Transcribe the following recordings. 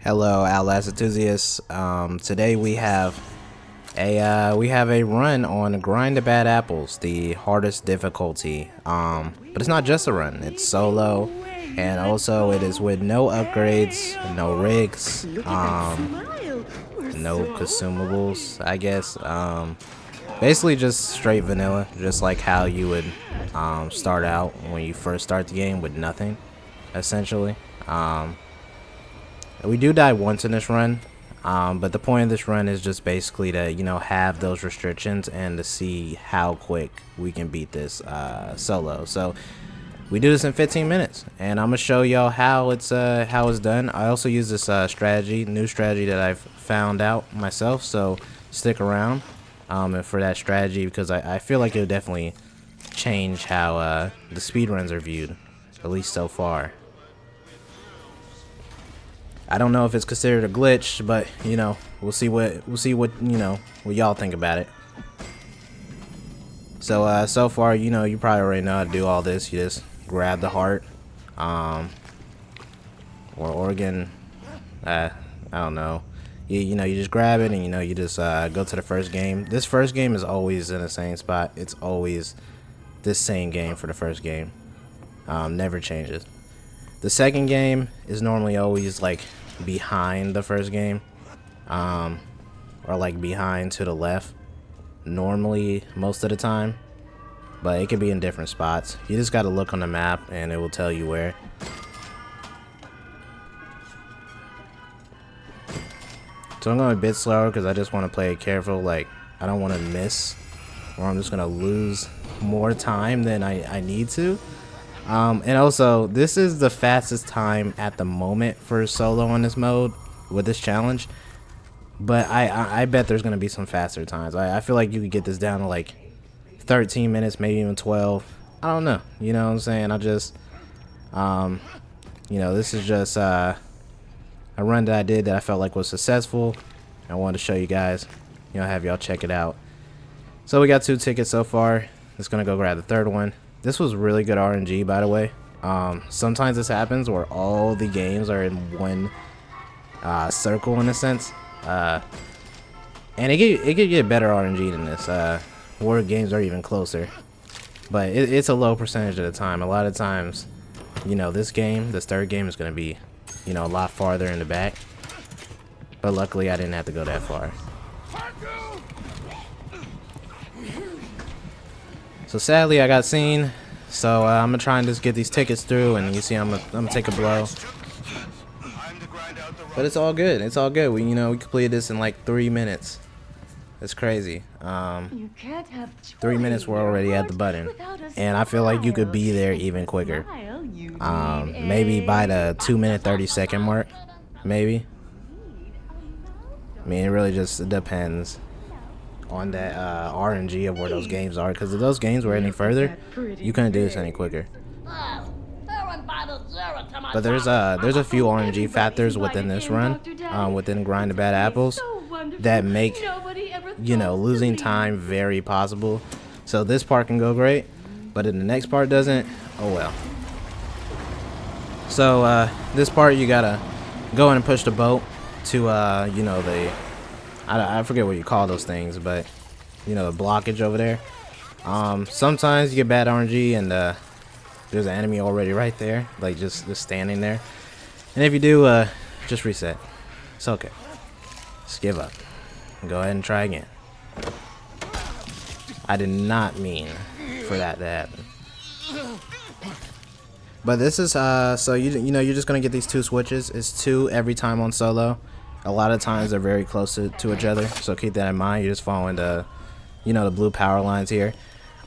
Hello, Outlast enthusiasts. Today we have a run on Grind the Bad Apples, the hardest difficulty. But it's not just a run; it's solo, and also it is with no upgrades, no rigs, no consumables. I guess. Basically just straight vanilla, just like how you would start out when you first start the game with nothing, essentially. We do die once in this run, but the point of this run is just basically to, have those restrictions and to see how quick we can beat this solo. So we do this in 15 minutes, and I'm gonna show y'all how it's done. I also use this new strategy that I've found out myself. So stick around and for that strategy, because I feel like it'll definitely change how the speedruns are viewed, at least so far. I don't know if it's considered a glitch, but we'll see what y'all think about it. So so far, you probably already know how to do all this. You just grab the heart, or organ. I don't know. You just grab it, and you just go to the first game. This first game is always in the same spot. It's always this same game for the first game. Never changes. The second game is normally always like behind the first game, or like behind to the left, normally most of the time, but it could be in different spots. You just got to look on the map and it will tell you where. So I'm going a bit slower because I just want to play it careful. Like, I don't want to miss, or I'm just going to lose more time than I need to. And also, this is the fastest time at the moment for solo on this mode with this challenge, but I bet there's gonna be some faster times. I feel like you could get this down to like 13 minutes, maybe even 12. I don't know, you know what I'm saying? I just this is just a run that I did that I felt like was successful. I wanted to show you guys, have y'all check it out. So we got 2 tickets so far. Just gonna go grab the third one. This was really good RNG, by the way. Sometimes this happens where all the games are in one circle, in a sense. And it could get better RNG than this, where games are even closer. But it's a low percentage of the time. A lot of times, this third game is going to be, a lot farther in the back. But luckily, I didn't have to go that far. So sadly, I got seen. So I'm gonna try and just get these tickets through, and you see, I'm gonna take a blow. But it's all good. It's all good. We completed this in like 3 minutes. It's crazy. 3 minutes, we're already at the button, and I feel like you could be there even quicker. Maybe by the 2-minute 30-second mark, maybe. I mean, it really just depends on that RNG of where those games are, because if those games were any further, you couldn't do this any quicker. But there's a few RNG factors within this run, within Grind the Bad Apples, that make losing time very possible. So this part can go great, but if the next part doesn't, oh well. So this part, you gotta go in and push the boat to I forget what you call those things, but the blockage over there. Sometimes you get bad RNG and there's an enemy already right there, like just standing there. And if you do, just reset. It's okay. Just give up. Go ahead and try again. I did not mean for that to happen. But this is so you're just gonna get these 2 switches. It's 2 every time on solo. A lot of times they're very close to each other, so keep that in mind. You're just following the the blue power lines here.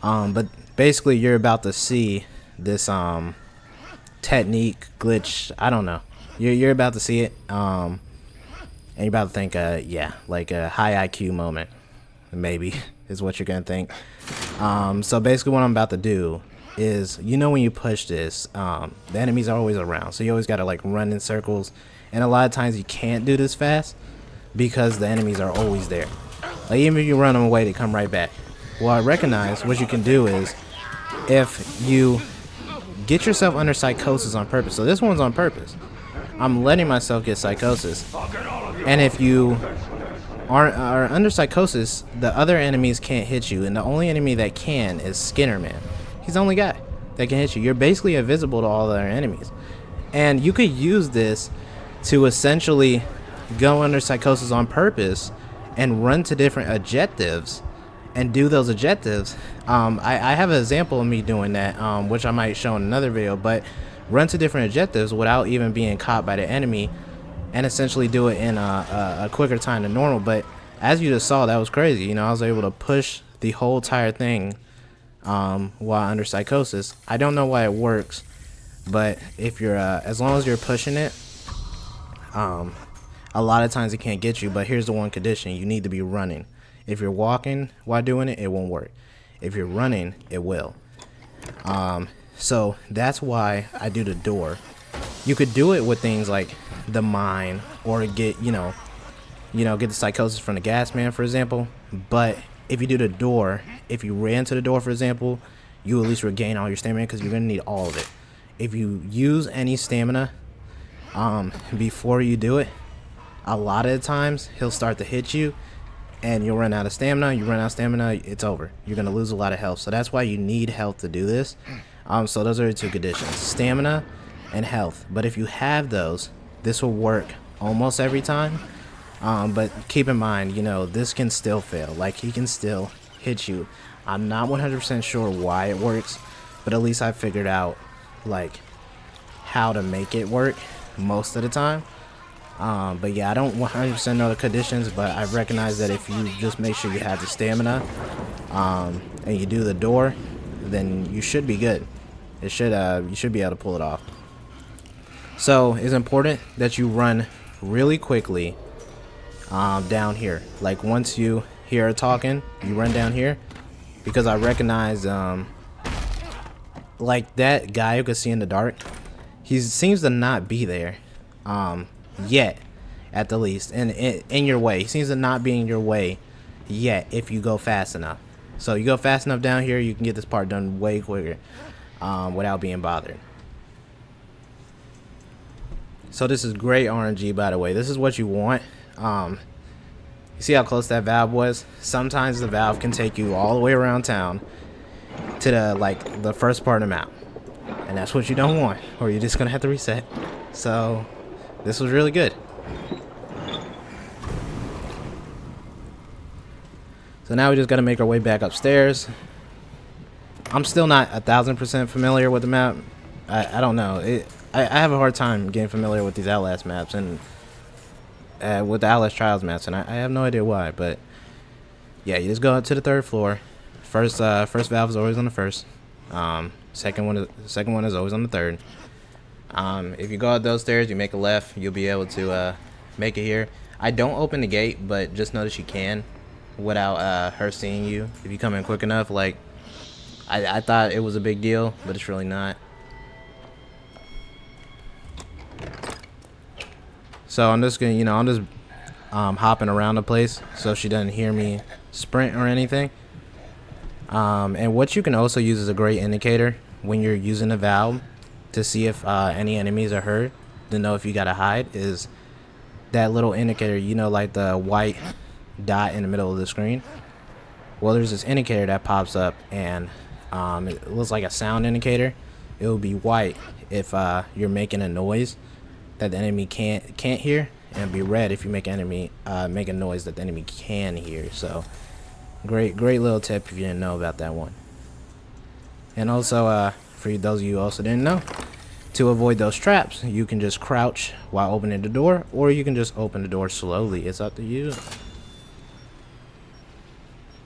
But basically, you're about to see this technique glitch. I don't know. You're about to see it, and you're about to think, yeah, like a high IQ moment, maybe is what you're gonna think. So basically, what I'm about to do is, when you push this, the enemies are always around, so you always gotta like run in circles. And a lot of times you can't do this fast because the enemies are always there. Like, even if you run them away, they come right back. Well, I recognize what you can do is, if you get yourself under psychosis on purpose. So this one's on purpose. I'm letting myself get psychosis. And if you are under psychosis, the other enemies can't hit you, and the only enemy that can is Skinner Man. He's the only guy that can hit you. You're basically invisible to all the other enemies. And you could use this to essentially go under psychosis on purpose and run to different objectives and do those objectives. I have an example of me doing that, which I might show in another video, but run to different objectives without even being caught by the enemy and essentially do it in a quicker time than normal. But as you just saw, that was crazy. You know, I was able to push the whole entire thing while under psychosis. I don't know why it works, but if you're as long as you're pushing it, a lot of times it can't get you. But here's the one condition: you need to be running. If you're walking while doing it, it won't work. If you're running, it will. So that's why I do the door. You could do it with things like the mine, or get get the psychosis from the gas man, for example. But if you do the door, if you ran to the door, for example, you at least regain all your stamina, because you're gonna need all of it. If you use any stamina before you do it, a lot of the times he'll start to hit you and you'll run out of stamina. You run out of stamina, it's over. You're gonna lose a lot of health. So that's why you need health to do this. So those are the two conditions: stamina and health. But if you have those, this will work almost every time. But keep in mind, this can still fail. Like, he can still hit you. I'm not 100% sure why it works, but at least I figured out like how to make it work most of the time. But yeah, I don't 100% know the conditions, but I recognize that if you just make sure you have the stamina and you do the door, then you should be good. You should be able to pull it off. So it's important that you run really quickly down here. Like, once you hear her talking, you run down here, because I recognize like that guy who could see in the dark, he seems to not be there yet, at the least, and in your way. He seems to not be in your way yet if you go fast enough. So you go fast enough down here, you can get this part done way quicker without being bothered. So this is great RNG, by the way. This is what you want. You see how close that valve was? Sometimes the valve can take you all the way around town to the first part of the map, and that's what you don't want, or you're just gonna have to reset. So this was really good. So now we just gotta make our way back upstairs. I'm still not 1000% familiar with the map. I don't know. I have a hard time getting familiar with these Outlast maps and with the Outlast Trials maps, and I have no idea why. But yeah, you just go up to the third floor. First valve is always on the first. Second one is always on the third. If you go up those stairs, you make a left, you'll be able to make it here. I don't open the gate, but just notice you can without her seeing you if you come in quick enough. Like, I thought it was a big deal, but it's really not. So I'm just gonna, hopping around the place so she doesn't hear me sprint or anything. And what you can also use as a great indicator when you're using the valve to see if any enemies are hurt, to know if you gotta hide, is that little indicator, like the white dot in the middle of the screen. Well, there's this indicator that pops up, and it looks like a sound indicator. It will be white if you're making a noise that the enemy can't hear, and it'll be red if you make make a noise that the enemy can hear. So great little tip if you didn't know about that one. And also, for those of you who also didn't know, to avoid those traps, you can just crouch while opening the door, or you can just open the door slowly. It's up to you.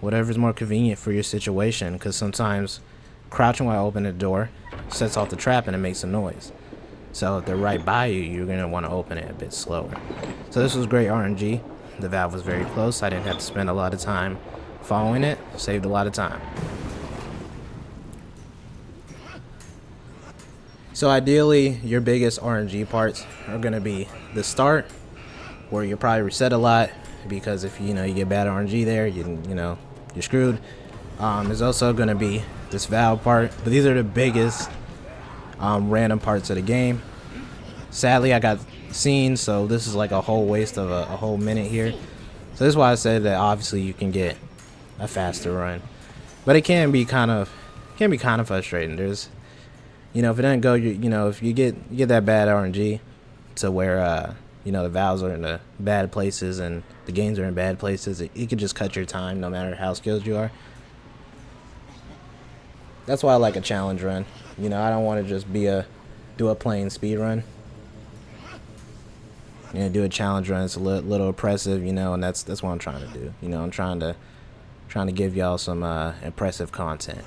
Whatever's more convenient for your situation, because sometimes crouching while opening the door sets off the trap and it makes a noise. So if they're right by you, you're going to want to open it a bit slower. So this was great RNG. The valve was very close. I didn't have to spend a lot of time following it. Saved a lot of time. So ideally, your biggest RNG parts are going to be the start, where you'll probably reset a lot, because if you get bad RNG there, you're screwed. There's also going to be this valve part, but these are the biggest random parts of the game. Sadly, I got seen, so this is like a whole waste of a whole minute here. So this is why I said that obviously you can get a faster run, but it can be kind of frustrating. There's, you know, if it doesn't go, you know, if you get that bad RNG to where you know, the valves are in the bad places and the games are in bad places, it could just cut your time no matter how skilled you are. That's why I like a challenge run. You know, I don't want to just do a plain speed run. You know, do a challenge run. It's a little oppressive, you know, and that's what I'm trying to do. You know, I'm trying to give y'all some impressive content.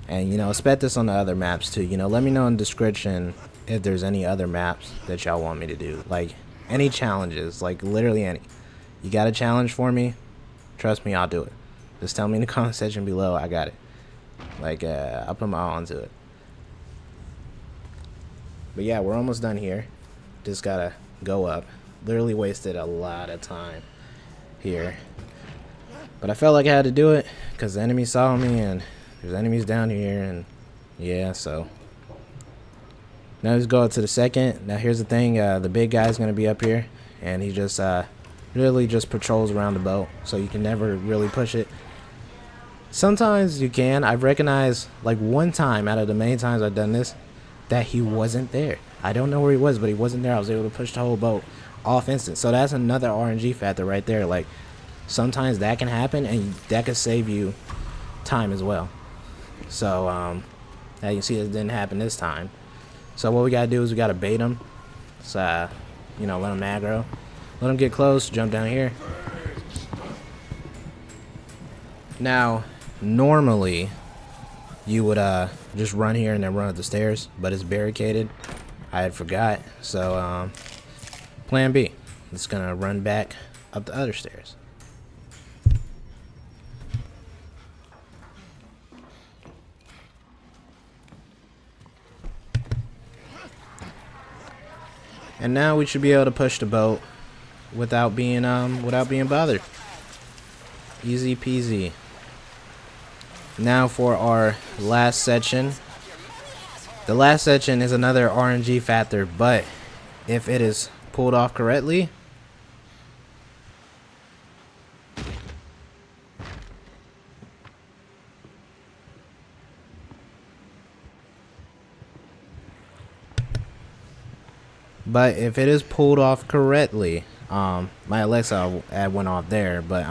And, you know, expect this on the other maps too. You know, let me know in the description if there's any other maps that y'all want me to do. Like, any challenges, like literally any. You got a challenge for me? Trust me, I'll do it. Just tell me in the comment section below, I got it. Like, I'll put my all into it. But yeah, we're almost done here. Just gotta go up. Literally wasted a lot of time here. But I felt like I had to do it because the enemy saw me and there's enemies down here, and yeah, so now let's go up to the second. Now here's the thing, the big guy's gonna be up here, and he just literally just patrols around the boat, so you can never really push it. Sometimes you can. I've recognized like one time out of the many times I've done this that he wasn't there. I don't know where he was, but he wasn't there. I was able to push the whole boat off instant. So that's another RNG factor right there. Like, sometimes that can happen, and that could save you time as well. So now you see it didn't happen this time. So what we gotta do is we gotta bait him. So you know, let him aggro, let him get close, jump down here. Now normally you would just run here and then run up the stairs, but it's barricaded. I had forgot. So plan B, it's gonna run back up the other stairs. And now we should be able to push the boat without being bothered. Easy peasy. Now for our last section. The last section is another RNG factor, but if it is pulled off correctly, my Alexa ad went off there, but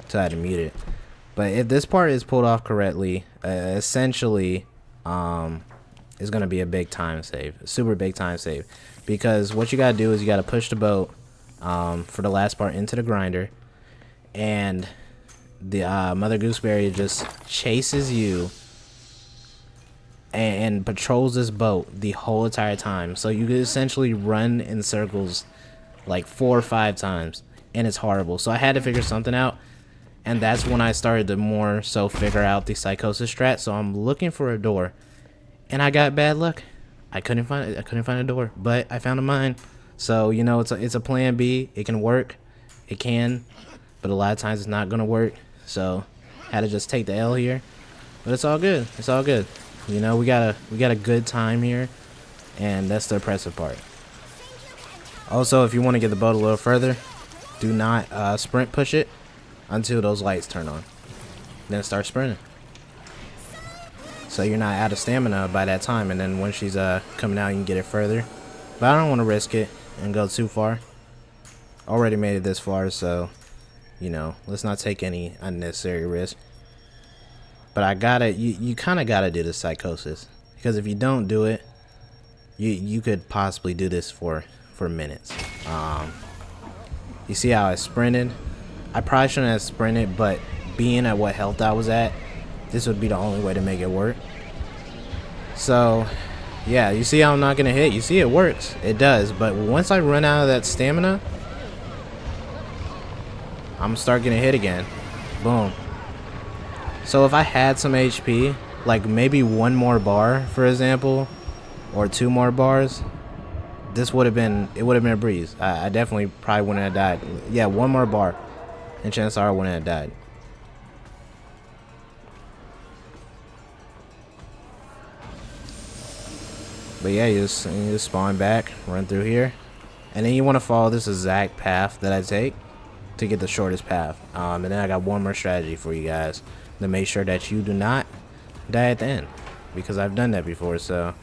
so I had to mute it. But if this part is pulled off correctly, essentially is going to be a big time save, a super big time save, because what you got to do is you got to push the boat for the last part into the grinder, and the Mother Gooseberry just chases you and patrols this boat the whole entire time. So you could essentially run in circles like 4 or 5 times, and it's horrible. So I had to figure something out, and that's when I started to more so figure out the psychosis strat. So I'm looking for a door, and I got bad luck. I couldn't find a door, but I found a mine. So, you know, it's a plan B. It can work, it can, but a lot of times it's not gonna work. So had to just take the L here, but it's all good. It's all good. You know, we got a good time here, and that's the impressive part. Also, if you want to get the boat a little further, do not sprint push it until those lights turn on. Then start sprinting, so you're not out of stamina by that time, and then when she's coming out, you can get it further. But I don't want to risk it and go too far. Already made it this far, so you know, let's not take any unnecessary risk. But I gotta, you kind of gotta do the psychosis, because if you don't do it, you could possibly do this for minutes. You see how I sprinted? I probably shouldn't have sprinted, but being at what health I was at, this would be the only way to make it work. So yeah, you see how I'm not gonna hit? You see it works, it does, but once I run out of that stamina, I'm gonna start getting hit again. Boom. So if I had some HP, like maybe 1 more bar, for example, or 2 more bars, this would have been, it would have been a breeze. I definitely probably wouldn't have died. Yeah, 1 more bar, and chances are I wouldn't have died. But yeah, you just spawn back, run through here, and then you want to follow this exact path that I take to get the shortest path. And then I got one more strategy for you guys to make sure that you do not die at the end, because I've done that before. So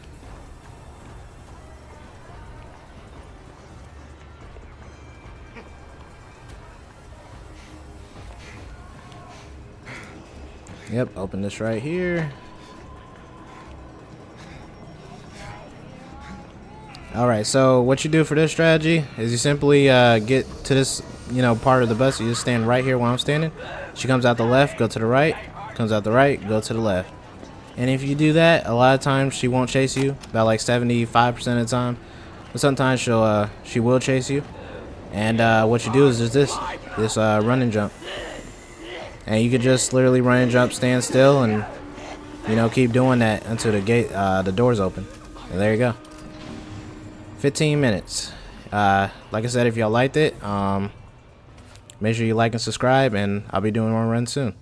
yep, open this right here. Alright, so what you do for this strategy is you simply get to this, part of the bus. You just stand right here where I'm standing. She comes out the left, go to the right. Comes out the right, go to the left. And if you do that, a lot of times she won't chase you, about like 75% of the time. But sometimes she will chase you. And what you do is just this run and jump. And you can just literally run and jump, stand still, and keep doing that until the doors open. And there you go. 15 minutes. Like I said, if y'all liked it, make sure you like and subscribe, and I'll be doing more runs soon.